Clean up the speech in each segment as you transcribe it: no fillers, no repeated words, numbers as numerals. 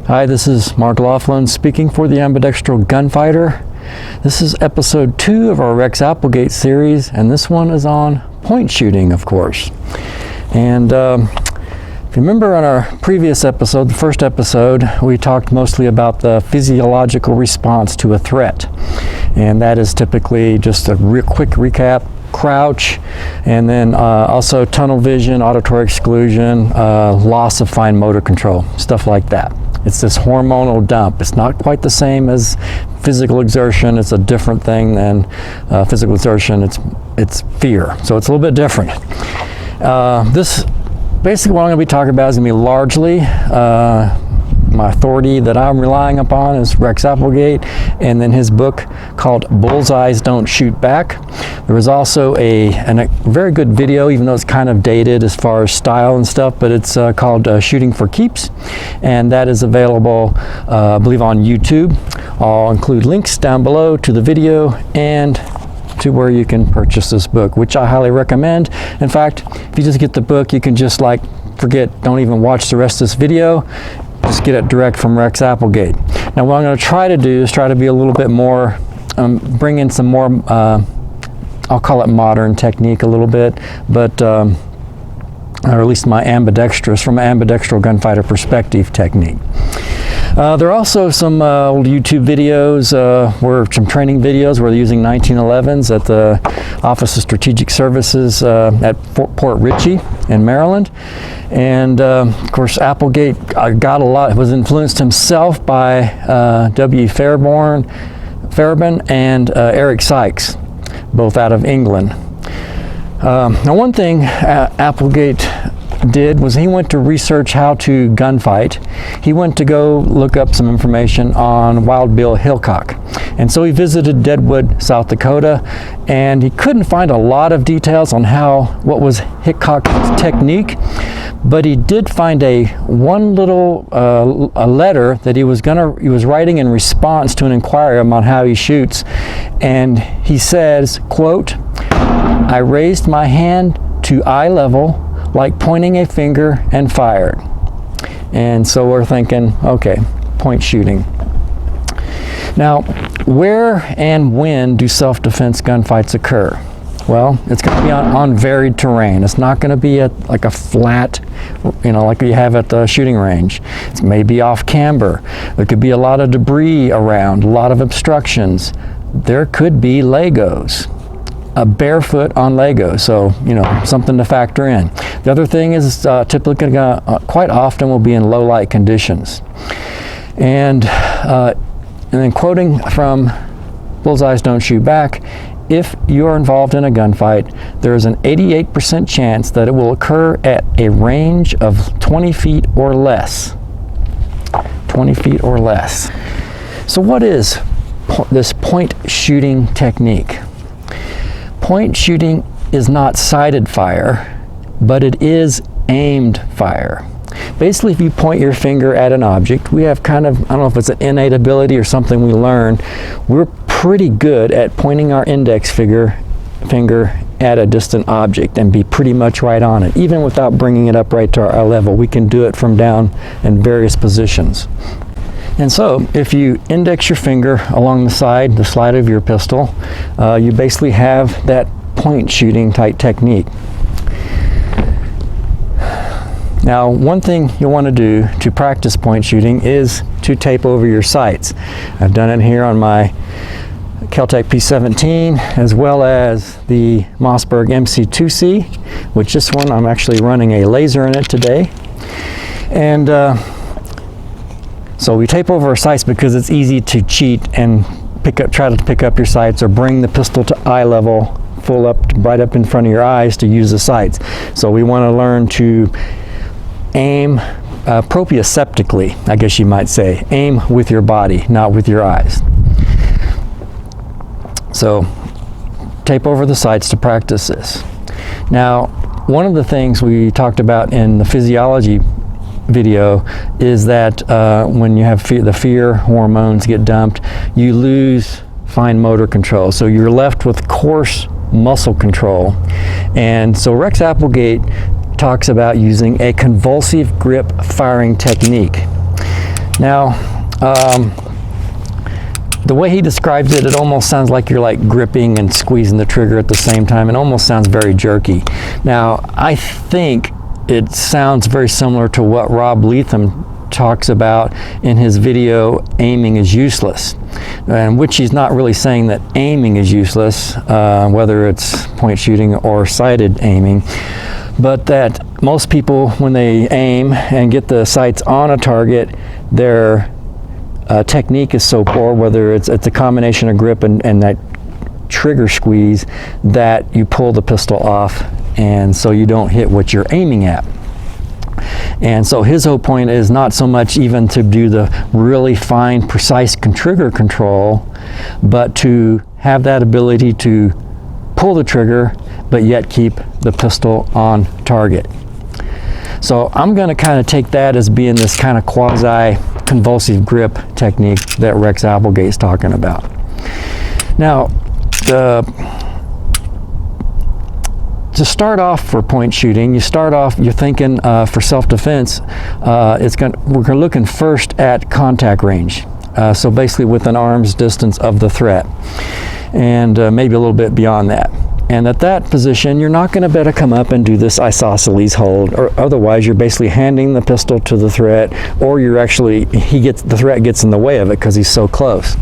Hi, this is Mark Laughlin speaking for the Ambidextrous Gunfighter. This is episode 2 of our Rex Applegate series, and this one is on point shooting, of course. And if you remember on our previous episode, the first episode, we talked mostly about the physiological response to a threat. And that is typically just a quick recap: crouch, and then also tunnel vision, auditory exclusion, loss of fine motor control, stuff like that. It's this hormonal dump. It's not quite the same as physical exertion. It's a different thing than physical exertion. It's fear, so it's a little bit different. This basically what I'm going to be talking about is going to be largely my authority that I'm relying upon is Rex Applegate, and then his book called Bullseyes, Don't Shoot Back. There was also a very good video, even though it's kind of dated as far as style and stuff, but it's called Shooting for Keeps, and that is available, I believe, on YouTube. I'll include links down below to the video and to where you can purchase this book, which I highly recommend. In fact, if you just get the book, you can just don't even watch the rest of this video. Just get it direct from Rex Applegate. Now what I'm going to try to do is try to be a little bit more, bring in some more, I'll call it modern technique a little bit, but or at least my ambidextrous, from an ambidextrous gunfighter perspective technique. There are also some old YouTube videos, some training videos where they're using 1911s at the Office of Strategic Services at Port Richey in Maryland. And of course, Applegate was influenced himself by W. Fairbairn and Eric Sykes, both out of England. Now, one thing Applegate did was he went to research how to gunfight. He went to go look up some information on Wild Bill Hickok. And so he visited Deadwood, South Dakota, and he couldn't find a lot of details on what was Hickok's technique, but he did find one little a letter that he was writing in response to an inquiry about how he shoots. And he says, quote, "I raised my hand to eye level like pointing a finger and fired." And so we're thinking, okay, point shooting. Now, where and when do self-defense gunfights occur? Well, it's going to be on varied terrain. It's not going to be at like a flat, like you have at the shooting range. It's maybe off camber. There could be a lot of debris around, a lot of obstructions. There could be Legos. Barefoot on Legos, so something to factor in. The other thing is typically quite often will be in low light conditions. And then quoting from Bullseyes, Don't Shoot Back, if you are involved in a gunfight, there is an 88% chance that it will occur at a range of 20 feet or less. 20 feet or less. So what is this point shooting technique? Point shooting is not sighted fire, but it is aimed fire. Basically, if you point your finger at an object, we have I don't know if it's an innate ability or something we learn, we're pretty good at pointing our index finger at a distant object and be pretty much right on it. Even without bringing it up right to our eye level, we can do it from down in various positions. And so, if you index your finger along the slide of your pistol, you basically have that point shooting type technique. Now, one thing you'll want to do to practice point shooting is to tape over your sights. I've done it here on my Kel-Tec P17, as well as the Mossberg MC2C, which this one I'm actually running a laser in it today. And so we tape over our sights because it's easy to cheat and try to pick up your sights or bring the pistol to eye level, right up in front of your eyes to use the sights. So we want to learn to aim proprioceptically, I guess you might say. Aim with your body, not with your eyes. So tape over the sights to practice this. Now, one of the things we talked about in the physiology video is that when you have the fear hormones get dumped, you lose fine motor control. So you're left with coarse muscle control. And so Rex Applegate talks about using a convulsive grip firing technique. Now, the way he describes it, it almost sounds like you're like gripping and squeezing the trigger at the same time. It almost sounds very jerky. Now, I think it sounds very similar to what Rob Leatham talks about in his video, Aiming is Useless, in which he's not really saying that aiming is useless, whether it's point shooting or sighted aiming, but that most people, when they aim and get the sights on a target, their technique is so poor, whether it's a combination of grip and that trigger squeeze, that you pull the pistol off, and so you don't hit what you're aiming at. And so his whole point is not so much even to do the really fine, precise trigger control, but to have that ability to pull the trigger, but yet keep the pistol on target. So I'm going to kind of take that as being this kind of quasi-convulsive grip technique that Rex Applegate's talking about. Now, to start off for point shooting, you're thinking for self-defense, we're looking first at contact range. So basically within arm's distance of the threat, and maybe a little bit beyond that. And at that position, you're not going to better come up and do this isosceles hold, or otherwise you're basically handing the pistol to the threat, or you're actually, the threat gets in the way of it because he's so close.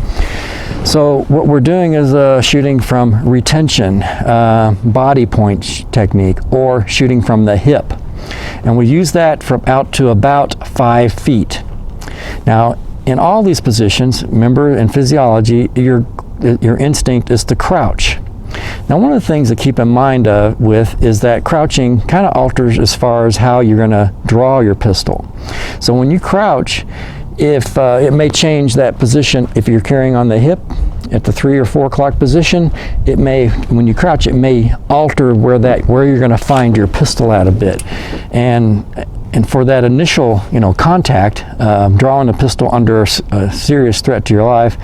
So what we're doing is shooting from retention, body point technique, or shooting from the hip. And we use that from out to about 5 feet. Now, in all these positions, remember in physiology, your instinct is to crouch. Now, one of the things to keep in mind with is that crouching kind of alters as far as how you're going to draw your pistol. So when you crouch, if it may change that position. If you're carrying on the hip at the 3 or 4 o'clock position, it may, when you crouch, it may alter where you're going to find your pistol at a bit. And for that initial, contact, drawing a pistol under a serious threat to your life,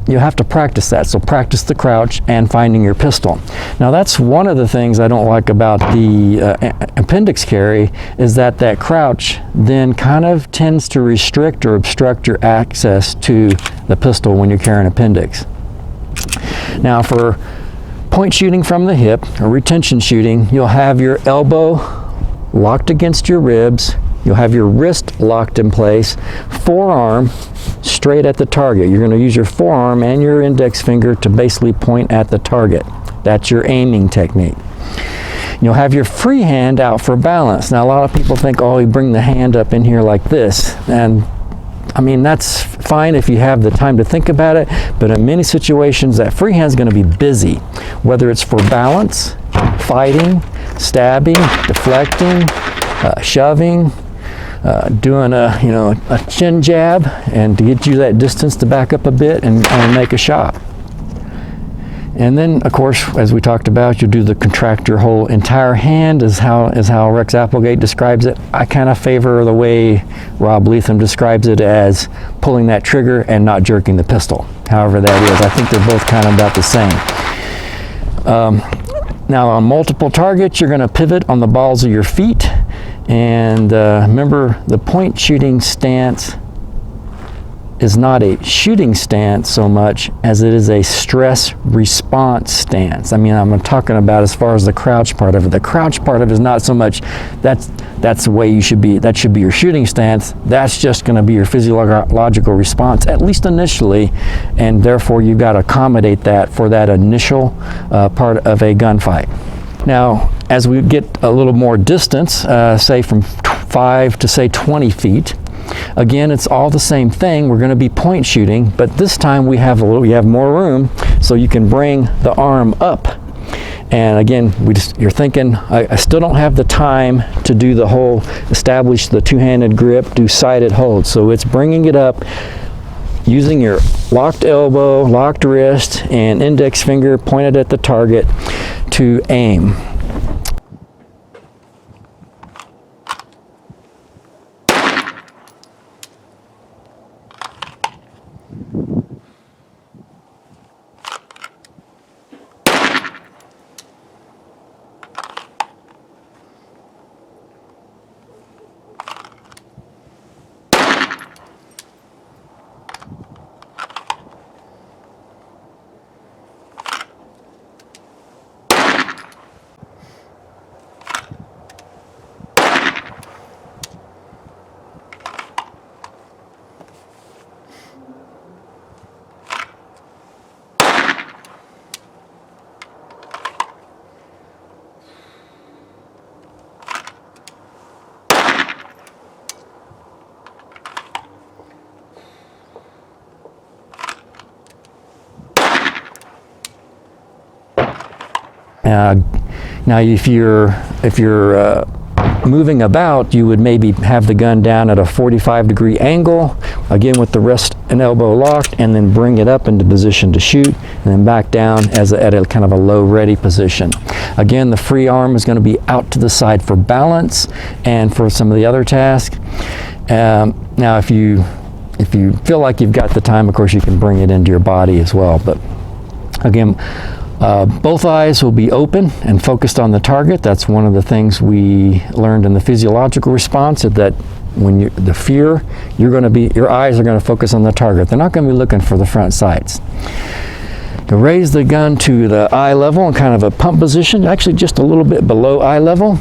you have to practice that. So practice the crouch and finding your pistol. Now that's one of the things I don't like about the appendix carry, is that crouch then kind of tends to restrict or obstruct your access to the pistol when you're carrying appendix. Now for point shooting from the hip, or retention shooting, you'll have your elbow locked against your ribs, you'll have your wrist locked in place, forearm straight at the target. You're going to use your forearm and your index finger to basically point at the target. That's your aiming technique. You'll have your free hand out for balance. Now a lot of people think, oh, you bring the hand up in here like this, and I mean, that's fine if you have the time to think about it, but in many situations that free hand is going to be busy, whether it's for balance, fighting, stabbing, deflecting, shoving, doing a chin jab, and to get you that distance to back up a bit and make a shot. And then, of course, as we talked about, you do the contract your whole entire hand, is how Rex Applegate describes it. I kind of favor the way Rob Leatham describes it, as pulling that trigger and not jerking the pistol. However that is, I think they're both kind of about the same. Now on multiple targets, you're going to pivot on the balls of your feet. And remember, the point shooting stance is not a shooting stance so much as it is a stress response stance. I mean, I'm talking about as far as the crouch part of it. The crouch part of it is not so much that's the way you should be. That should be your shooting stance. That's just going to be your physiological response, at least initially, and therefore you've got to accommodate that for that initial part of a gunfight. Now, as we get a little more distance, say from 5 to say 20 feet, again, it's all the same thing. We're going to be point shooting, but this time we have more room, so you can bring the arm up. And again, you're thinking, I still don't have the time to do the whole establish the two-handed grip, do sighted hold. So it's bringing it up using your locked elbow, locked wrist, and index finger pointed at the target to aim. Now, if you're moving about, you would maybe have the gun down at a 45-degree angle, again with the wrist and elbow locked, and then bring it up into position to shoot, and then back down at a kind of a low ready position. Again, the free arm is going to be out to the side for balance and for some of the other tasks. Now, if you feel like you've got the time, of course, you can bring it into your body as well. But again, both eyes will be open and focused on the target. That's one of the things we learned in the physiological response, that when your eyes are going to focus on the target. They're not going to be looking for the front sights. To raise the gun to the eye level in kind of a pump position, actually just a little bit below eye level.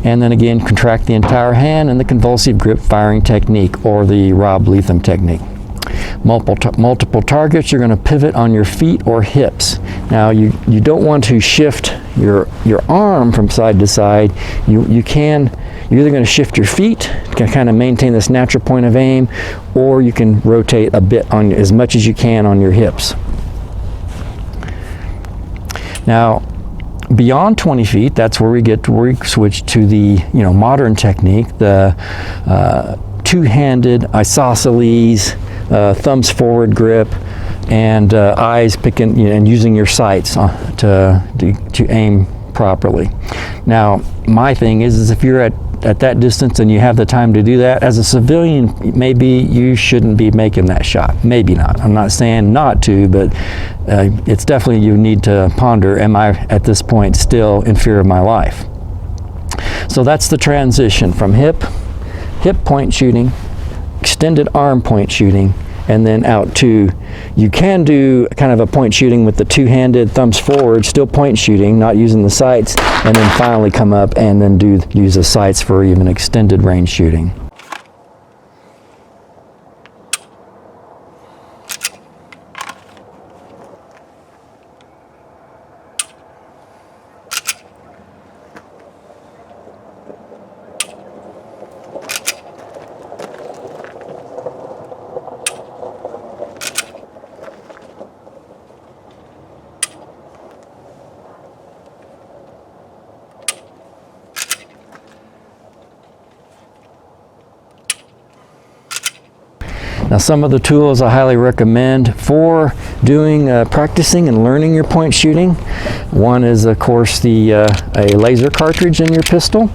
And then again, contract the entire hand in the convulsive grip firing technique, or the Rob Leatham technique. Multiple targets, you're going to pivot on your feet or hips. Now, you don't want to shift your arm from side to side. You're either going to shift your feet to kind of maintain this natural point of aim, or you can rotate a bit on as much as you can on your hips. Now, beyond 20 feet, that's where we switch to the modern technique, the two-handed isosceles, thumbs forward grip, and eyes picking and using your sights to aim properly. Now, my thing is if you're at that distance and you have the time to do that, as a civilian, maybe you shouldn't be making that shot. Maybe not. I'm not saying not to, but it's definitely, you need to ponder, am I at this point still in fear of my life? So that's the transition from hip point shooting, extended arm point shooting, and then out to, you can do kind of a point shooting with the two-handed thumbs forward, still point shooting, not using the sights, and then finally come up and then use the sights for even extended range shooting. Now, some of the tools I highly recommend for doing practicing and learning your point shooting. One is, of course, a laser cartridge in your pistol,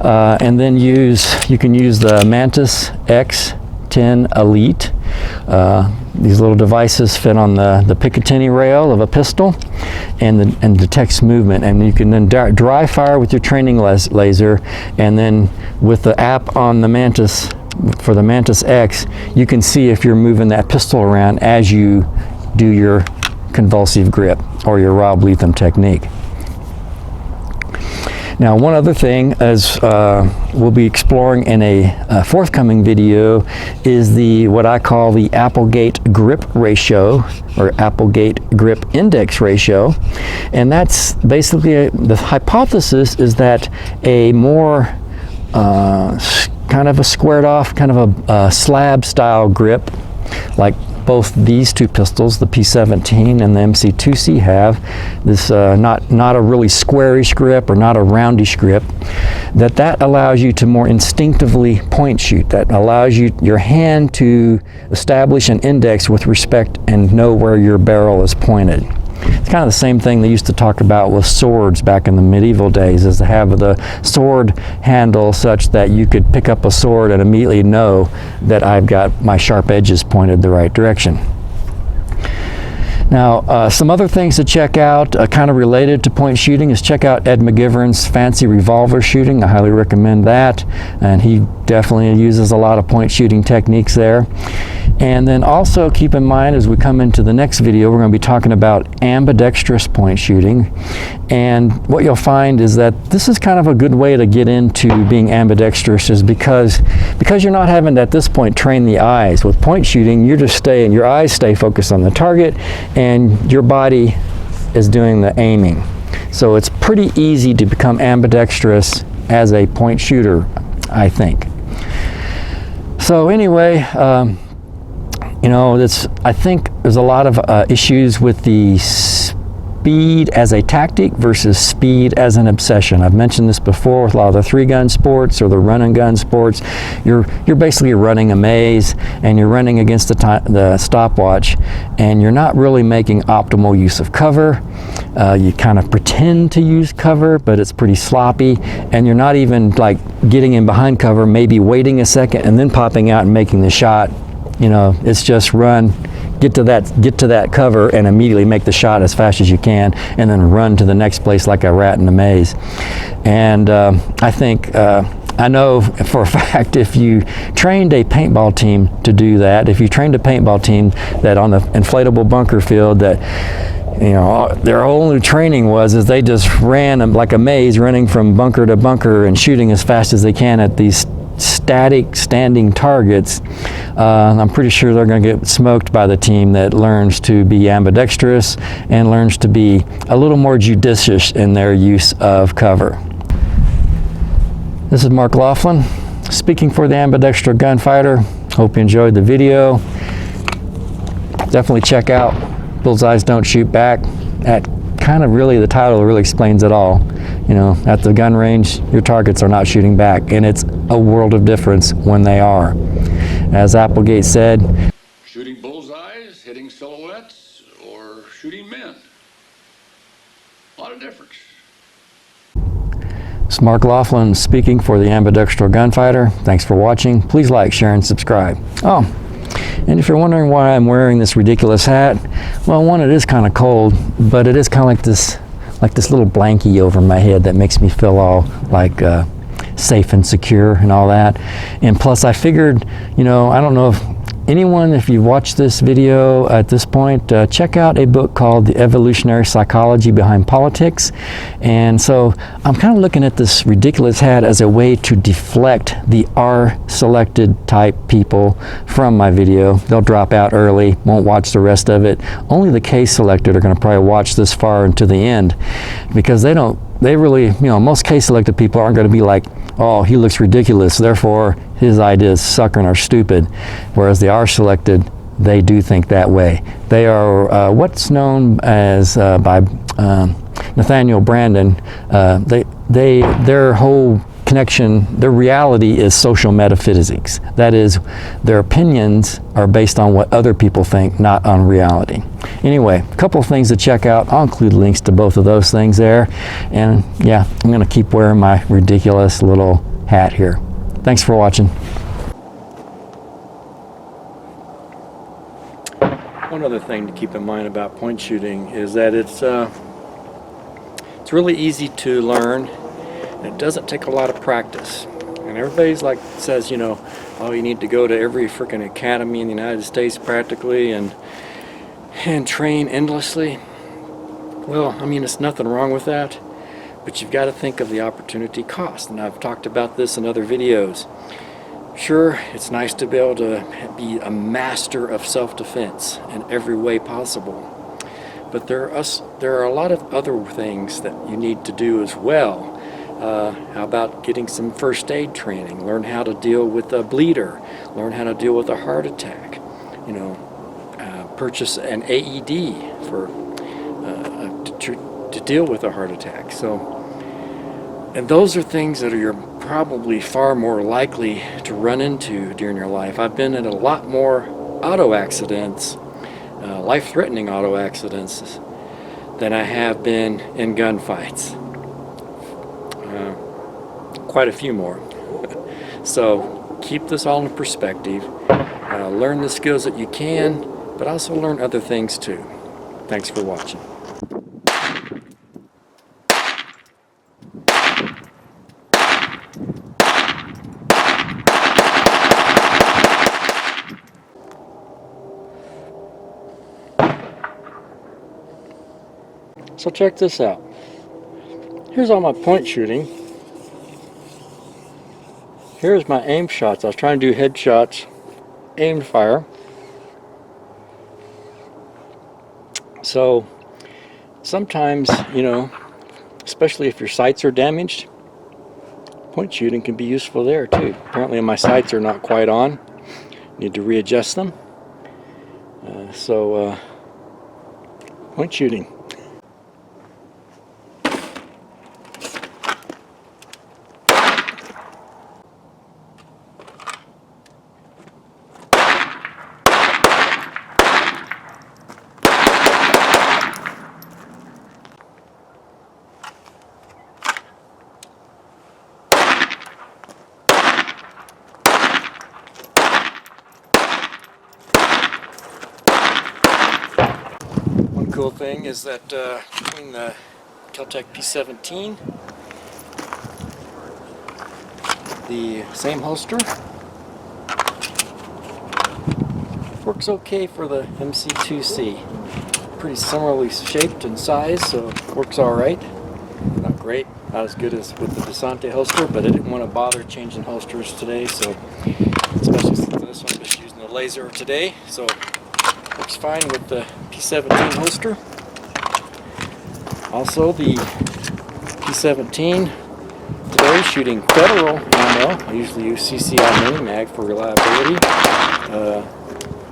and then you can use the Mantisx X10 Elite. These little devices fit on the Picatinny rail of a pistol and detects movement, and you can then dry fire with your training laser, and then with the app on the Mantisx, for the Mantisx X, you can see if you're moving that pistol around as you do your convulsive grip or your Rob Leatham technique. Now, one other thing, as we'll be exploring in a forthcoming video, is what I call the Applegate grip ratio, or Applegate grip index ratio. And that's basically, the hypothesis is that a more kind of a squared off, kind of a slab style grip, like both these two pistols, the P17 and the MC2C, have this not a really squarish grip or not a roundish grip, that allows you to more instinctively point shoot. That allows your hand to establish an index with respect and know where your barrel is pointed. It's kind of the same thing they used to talk about with swords back in the medieval days, is to have the sword handle such that you could pick up a sword and immediately know that I've got my sharp edges pointed the right direction. Now, some other things to check out, kind of related to point shooting, is check out Ed McGivern's Fancy Revolver Shooting. I highly recommend that, and he definitely uses a lot of point shooting techniques there. And then also keep in mind, as we come into the next video, we're going to be talking about ambidextrous point shooting. And what you'll find is that this is kind of a good way to get into being ambidextrous, is because you're not having to, at this point, train the eyes. With point shooting, your eyes stay focused on the target, and your body is doing the aiming. So it's pretty easy to become ambidextrous as a point shooter, I think. So anyway, I think there's a lot of issues with the speed as a tactic versus speed as an obsession. I've mentioned this before with a lot of the 3-gun sports or the run-and-gun sports. You're basically running a maze, and you're running against the stopwatch, and you're not really making optimal use of cover. You kind of pretend to use cover, but it's pretty sloppy, and you're not even like getting in behind cover, maybe waiting a second and then popping out and making the shot. You know, it's just run, get to that cover and immediately make the shot as fast as you can, and then run to the next place like a rat in a maze. And I think I know for a fact, if you trained a paintball team to do that, if you trained a paintball team that on the inflatable bunker field, that, you know, their only training is they just ran like a maze, running from bunker to bunker and shooting as fast as they can at these static standing targets, I'm pretty sure they're going to get smoked by the team that learns to be ambidextrous and learns to be a little more judicious in their use of cover. This is Mark Laughlin speaking for the Ambidextrous Gunfighter. Hope you enjoyed the video. Definitely check out Bullseyes Don't Shoot Back. That kind of really, the title really explains it all. You know, at the gun range, your targets are not shooting back, and it's a world of difference when they are. As Applegate said, shooting bullseyes, hitting silhouettes, or shooting men. A lot of difference. It's Mark Laughlin speaking for the Ambidextrous Gunfighter. Thanks for watching. Please like, share, and subscribe. Oh, and if you're wondering why I'm wearing this ridiculous hat, well, one, it is kind of cold, but it is kind of like this little blankie over my head that makes me feel all like safe and secure and all that. And plus, I figured, you know, I don't know if anyone, if you've watched this video at this point, check out a book called The Evolutionary Psychology Behind Politics. And so I'm kind of looking at this ridiculous hat as a way to deflect the R-selected type people from my video. They'll drop out early, won't watch the rest of it. Only the K-selected are going to probably watch this far into the end, because they really, you know, most K-selected people aren't going to be like, oh, he looks ridiculous, therefore his ideas suck and are stupid. Whereas the R-selected, they do think that way. They are what's known as by Nathaniel Branden, their whole connection, their reality is social metaphysics. That is, their opinions are based on what other people think, not on reality. Anyway, a couple of things to check out. I'll include links to both of those things there. And yeah, I'm going to keep wearing my ridiculous little hat here. Thanks for watching. One other thing to keep in mind about point shooting is that it's really easy to learn. It doesn't take a lot of practice, and everybody's like says, you know, oh, you need to go to every freaking academy in the United States practically and train endlessly. Well, I mean, it's nothing wrong with that, but you've got to think of the opportunity cost, and I've talked about this in other videos. Sure, it's nice to be able to be a master of self-defense in every way possible, but there are a lot of other things that you need to do as well. How about getting some first aid training? Learn how to deal with a bleeder. Learn how to deal with a heart attack. You know, purchase an AED for to deal with a heart attack. So, and those are things that you're probably far more likely to run into during your life. I've been in a lot more auto accidents, life-threatening auto accidents, than I have been in gunfights. Quite a few more. So keep this all in perspective. Learn the skills that you can, but also learn other things too. Thanks for watching. So check this out. Here's all my point shooting. Here's my aim shots. I was trying to do head shots, aimed fire. So sometimes, you know, especially if your sights are damaged, point shooting can be useful there too. Apparently my sights are not quite on. Need to readjust them. Point shooting. cool thing is that between the Kel-Tec P17, the same holster, works okay for the MC2C. Pretty similarly shaped and sized, so it works alright. Not great, not as good as with the Desante holster, but I didn't want to bother changing holsters today, so especially since this one I'm just using the laser today, so works fine with the P17 holster. Also the P17 today shooting federal ammo. I usually use CCI Mini Mag for reliability.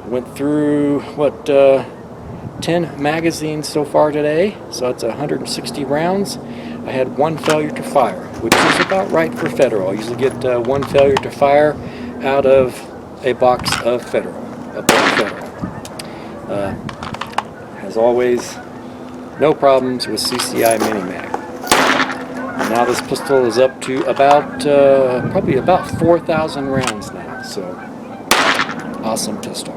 Went through what 10 magazines so far today, so that's 160 rounds. I had one failure to fire, which is about right for federal. I usually get one failure to fire out of a box of federal, a bulk federal. As always, no problems with CCI Mini Mag. And now this pistol is up to about probably about 4,000 rounds now, so awesome pistol.